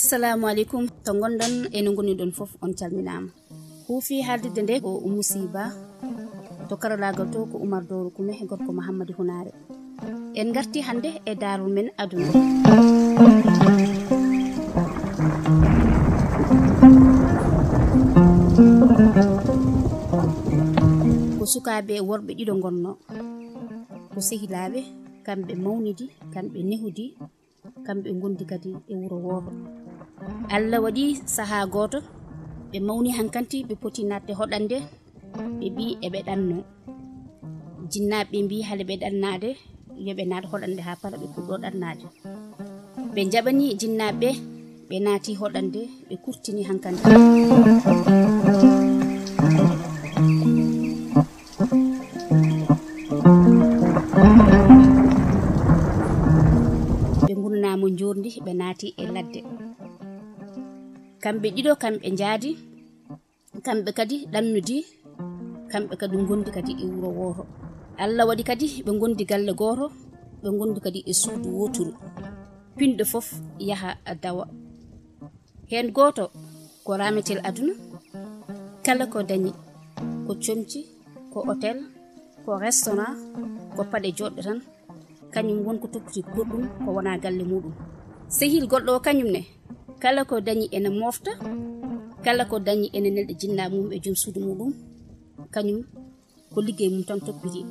Assalamu alaikum to gondon e no goni don fof on calminama huufi haldide nde ko musiba to karalagal to ko Umar Doro Kume e gorko Muhammad Hunare en garti hande e darul men aduna ko sukabe worbe dido gonno ko sehilabe kambe mawnidi kambe nehudi kambe gondi kadi e wuro woro Allah wadi saha goto be mawni hankanti be poti natte hodande be bi e be danno jinnabe bi hale be dannade yobe naat hodande ha para be kuddo dannade be jabani jinnabe be naati hodande be kurtini hankanti mo jorndi be naati e ladde kambe dido kambe njaadi kambe kadi dannudi kambe kadi gondi kadi e wuro woro Allah wadi kadi be gondi galle goro be gondi kadi e suudu woturu pinde fof yaha dawa hen goto ko rametel aduna kala ko dañi ko chomci ko hotel ko restaurant ko pade jodde tan kanyum wonko tokkiti goddum ko wana galle mudum sehil goddo kanyum ne kala ko dañi ene mofta kala ko dañi ene nelde jinna mum e jom suudu mudum kanyum ko liggey mum tan tokkiti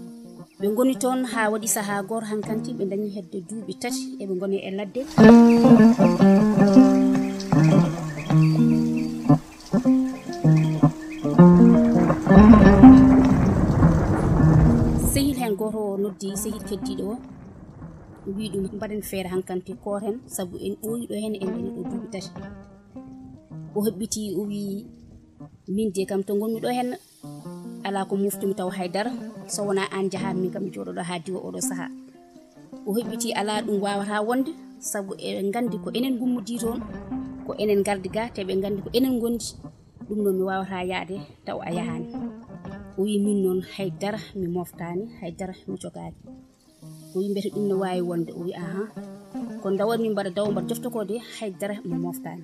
be ngoni ton ha wadi saha gor hankanti be dañi hedde duubi tati e be ngoni e ladde sehil hen goto noddi sehil keddido wi dum baden feere hankanti ko hen sabu en oyi do hen en do duubi tati o hebbiti o wi min de kam to gonmi do hen ala ko muftumi taw haydara so wona an jahan min kam jodo do ha diwo o do saha o hebbiti ala dum wawata wonde sabu e gandi ko enen gummudi ton ko enen gardi ga te be gandi ko enen gondi dum non mi wawata yaade taw a yahani o wi min non haydara mi moftani haydara mi jogani o wi mbete dum no wawi wonde o wi aha ko dawon min bada daw mbar jofto ko de haydara mi moftani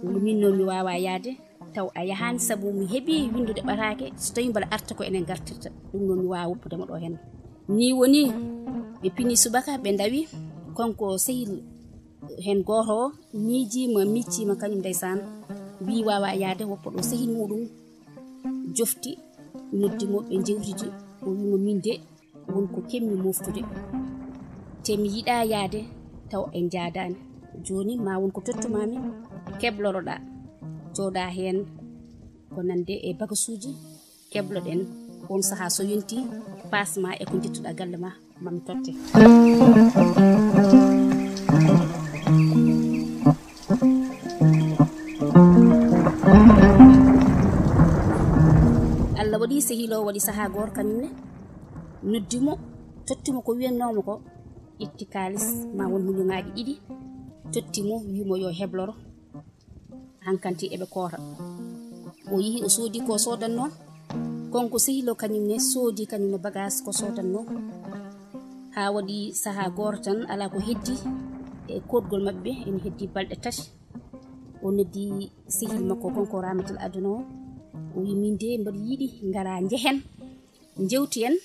o wi min non mi wawa yaade taw a yahani sabu mi hebi windude barake so tawi mbal arta ko enen gartirta dum non mi wawa woppude mo do hen ni woni be pini subaka be dawi konko sehil hen goto miji ma micci ma kanyum ndaysan wi wawa yaade woppo do sehil mudum jofti noddi mo be jewtidi o wi mo min de wonko kemmi moftude te mi yida yaade taw en jaadani joni ma wonko tottumami kebloroda joda hen ko nande e bagasuji kebloden on saha so yonti pasma e ko jittuda galle ma mam totte Allah wadi sehilo wadi saha gor kanne noddimo tottimo ko wiennoma ko itti kalis ma won munyaaji didi tottimo wimo yo hebloro hankanti ebe koota o yihi o sodi ko sodanno konko sehilo kanyum ne sodi kanyum ne bagage ko sodanno ha wadi saha gortan ala ko heddi e kodgol mabbe en heddi balde tati o noddi sehil makko konko ramatul aduna o wi min de mbadi yidi ngara jehen jewti en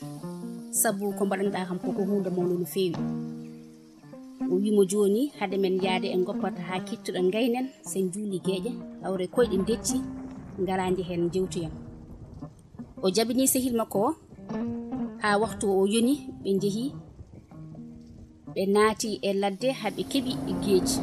sabu ko mbaɗanɗa kam koko hunde mawno no feewi o wimo joni hade men yaade en goppata ha kittuɗen gaynen sen juuli geeƴe hawre koyɗe decci ngaraje hen jewtuyen o jabini sehil makko o ha waktu o yoni ɓe jeehi ɓe naati e ladde haɓe keɓi geeji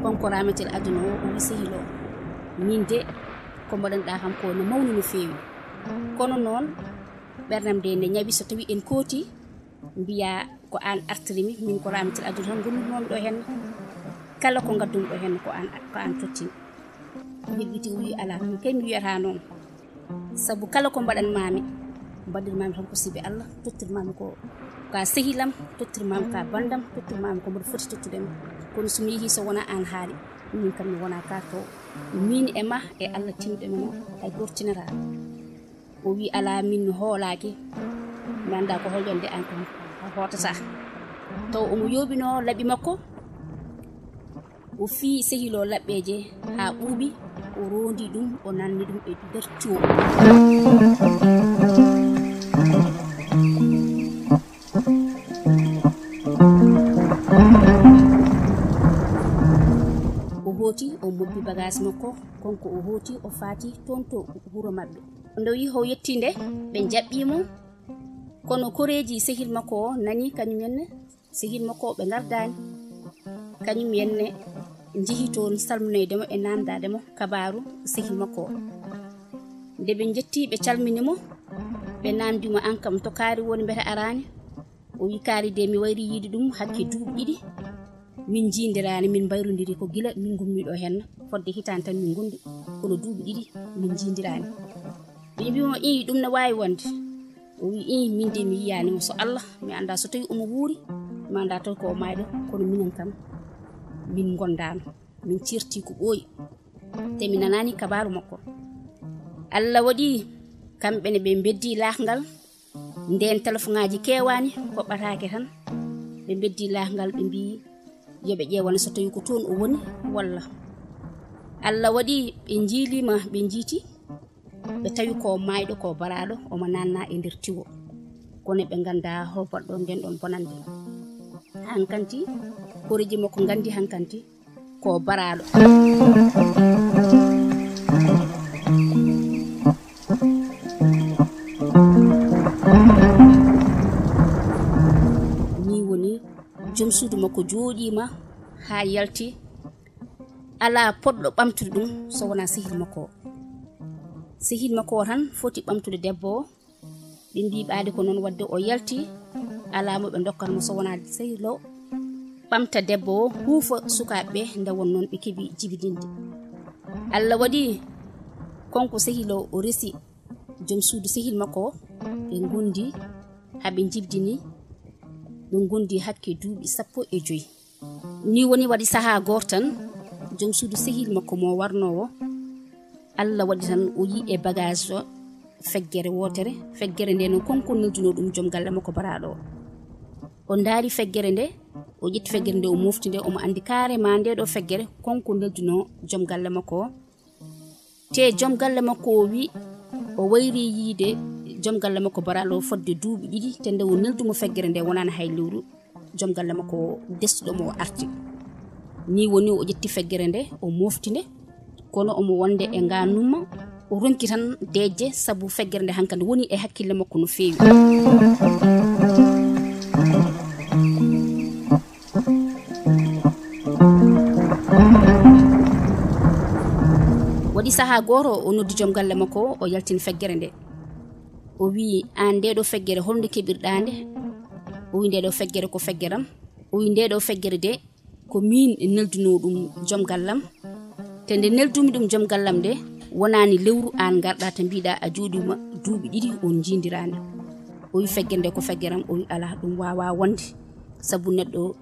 konko rametel aduna o wi sehilo min de ko mbaɗanɗa kam ko no mawni no feewi kono noon ɓernam de nde ñawi so tawi en kooti mbiya ko an artirimi min ko rametel aduna tan gonmi noon ɗo hen kala ko gaddumi ɗo hen ko an tottini hebbiti o wi ala min kay mi wiyata noon sabu kala ko mbaɗanmami mbaɗirmami tan ko sibe Allah tottirmami ko ka sehilam tottirmami ka bandam tottirmami ko mbaɗa foti tottudemi kono somi yeehi so wona an haali min kam mi wona karto min e ma e Allah timde men hay dortinara o wi ala min hoolaaki mi anda ko holjonde an kam hotata taw omo yobino labi makko o fi sehilo labbeje ha buubi o rondi dum o nanni dum e der tuwo o hoti o mobbi bagage makko konko o hoti o fati tonto huro mabbe ndo wi ho yettinde be jabbimo kono koreji sehil makko nani kanyum yenne sehil makko be gardani kanyum yenne jihi ton salmunede e nandade mo kabaru sehil makko de be jetti be calminimo be namdimo ankam to kaari woni beta arani o wi kaari de mi wayri yidi dum hakke duubi didi min jindirani min bayrundiri ko gila min gummido hen fodde hitan tan min gondi kono duubi didi min jindirani be bimo dum na wawi wonde o wi min de mi yiyani mo so Allah mi anda so tawi omo wuuri mi anda to ko maydo kono minen kam min gondano min cirti ko boyi te mi nanani kabaru makko Allah wadi kambe ne be beddi lahngal nden telefonaji kewani ko bataake tan be beddi lahngal be bi yobe ƴewana so tawi ko ton o woni walla Allah wadi be jilima be jiti be tawi ko maydo ko baraado o ma nanna e nder tiwo kono be ganda hobal don den don bonande hankanti koriji makko gandi hankanti ko baraado ni woni jom suudu makko joodima ha yalti ala poddo bamtude dum so wona sehil makko tan foti bamtude debbo be mbiibaade ko non wadde o yalti ala mo be dokkal mo so wona sehilo bamta debbo huufa sukaabe nda wonnon be kebi jibidinde Allah wadi konko sehilo o resi jom suudu sehil makko be gondi habe jibdini be gondi hakke duubi 15 ni woni wadi saha gortan jom suudu sehil makko mo warnowo Allah wadi tan o yi e bagage o feggere wotere feggere nde non konko nelduno dum jom galle makko baraado o ndaari feggere nde o jetti feggere nde o mofti nde o mo andi carrément nde do feggere konko nelduno jom galle makko te jom galle makko wi o wayri yiide jom galle makko baraalo fodde duubi didi te nde o neldumo feggere nde wonana hay lewru jom galle makko destudo mo arti ni woni o jetti feggere nde o mofti nde kono o mo wonde e nganuma o ronki tan deje sabu feggere nde hankande woni e hakkille makko no feewi wadi saha goro o noddi jom galle makko o yaltin feggere nde o wi an de do feggere holde kebirdande o wi de do feggere ko feggeram o wi de do feggere de ko min nelduno dum jom gallam te nde neldumi dum jom gallam de wonani lewru an garda ta biida a joodima duubi didi on jindirani o wi feggere ko feggeram o wi ala dum wawa wonde sabu neddo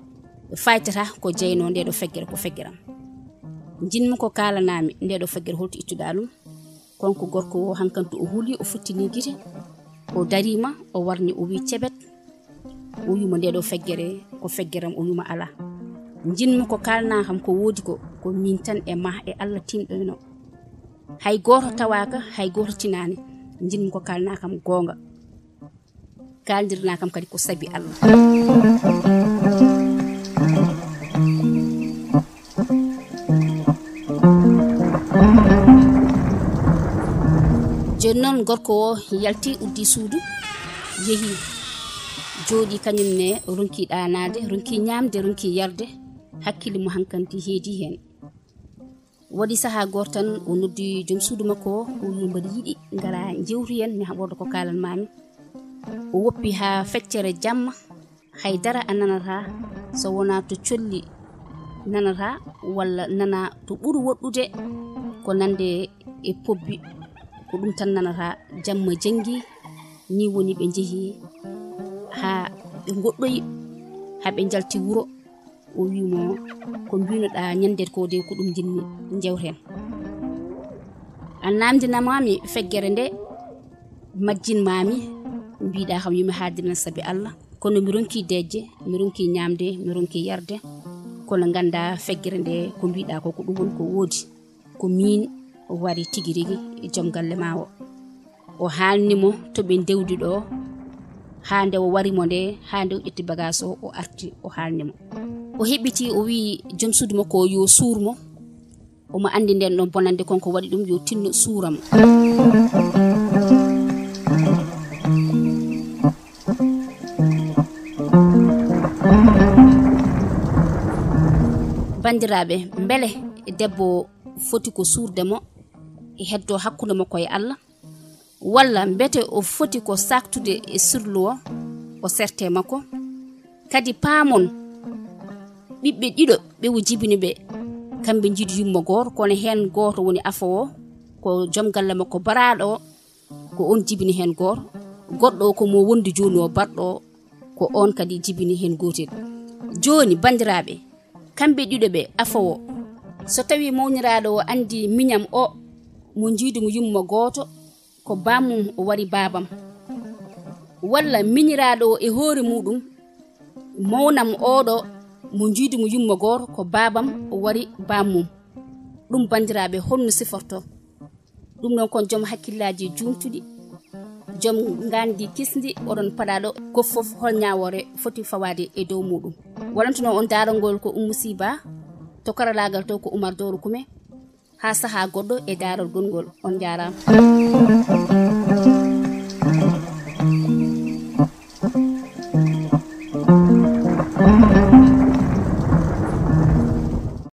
faytata ko jeyno de do feggere ko feggeram jinmi ko kalanami nde do feggere holto ittudalum konko gorko o hankanto o huli o futtini gite o darima o warni o wi cebet o wi mo nde do feggere ko feggeram o wi ma ala jinmi ko kalna ham ko wodi ko min tan e ma e Allah tindono hay goto tawaka hay goto tinani jinmi ko kalna kam gonga kaldirna kam kadi ko sabi Allah jonnon gorko o yalti uddi suudu yehi joodi kanyum ne ronki danade ronki nyamde ronki yarde hakkille mo hankanti heedi hen wadi saha gortan o noddi jom suudu makko o wi mbadi yidi ngara jewri en mi habordo ko kalan mami o woppi ha feccere jamma haydara ananata so wona to colli nanata walla nana to buru woddude ko nande e pobbi ko dum tan nanata jamma jengi ni woni be jehi ha be goddoyi ha be jalti wuro o wimo ko mbinoɗa ñande ko de ko ɗum jinni jewten an namdinamami feggere nde majjinmami mbiɗa kam yimi haadiran sabi Allah kono mi ronki dejje mi ronki ñamde mi ronki yarde kono ganda feggere nde ko mbiɗa ko ɗum woni ko woodi ko min wari tigi rigi e joom galle ma o haalnimo to ɓe dewdi ɗo ha nde o warimo nde ha nde o ƴetti bagage o arti o haalnimo o heɓiti o wi joom suudu makko yo suurmo omo andi nden ɗon bonande konko waɗi ɗum yo tinno suuramo bandiraɓe beele debbo foti ko suurdemo e heddo hakkude makko e Allah walla mbete o foti ko saktude e sirlu o serte makko kadi paamon ɓiɓɓe ɗiɗo ɓe o jibini ɓe kamɓe jiidu yummo goto kono hen goto woni afowo ko joom galle makko baraɗo ko on jibini hen goto goɗɗo ko mo wondi joni o barɗo ko on kadi jibini hen gotel joni bandiraɓe kamɓe ɗiɗo ɓe afowo so tawi mawniraɗo o andi miñam o mo jiidumo yummo goto ko bamum o wari babam walla miñiraɗo o e hoore muɗum mawnam oɗo mo jiidumo yummo goto ko babam o wari bamum ɗum bandiraɓe holno siforto ɗum noon kon joom hakkillaji jumtuɗi joom gandi kisdi oɗon paɗaɗo ko foof hol ñawore foti fawade e dow muɗum walantuno on darogol ko Oumou-Sy-Ba to karalagal to ko Oumar Doro Kume ha saaha goɗɗo e darol gongol on jarama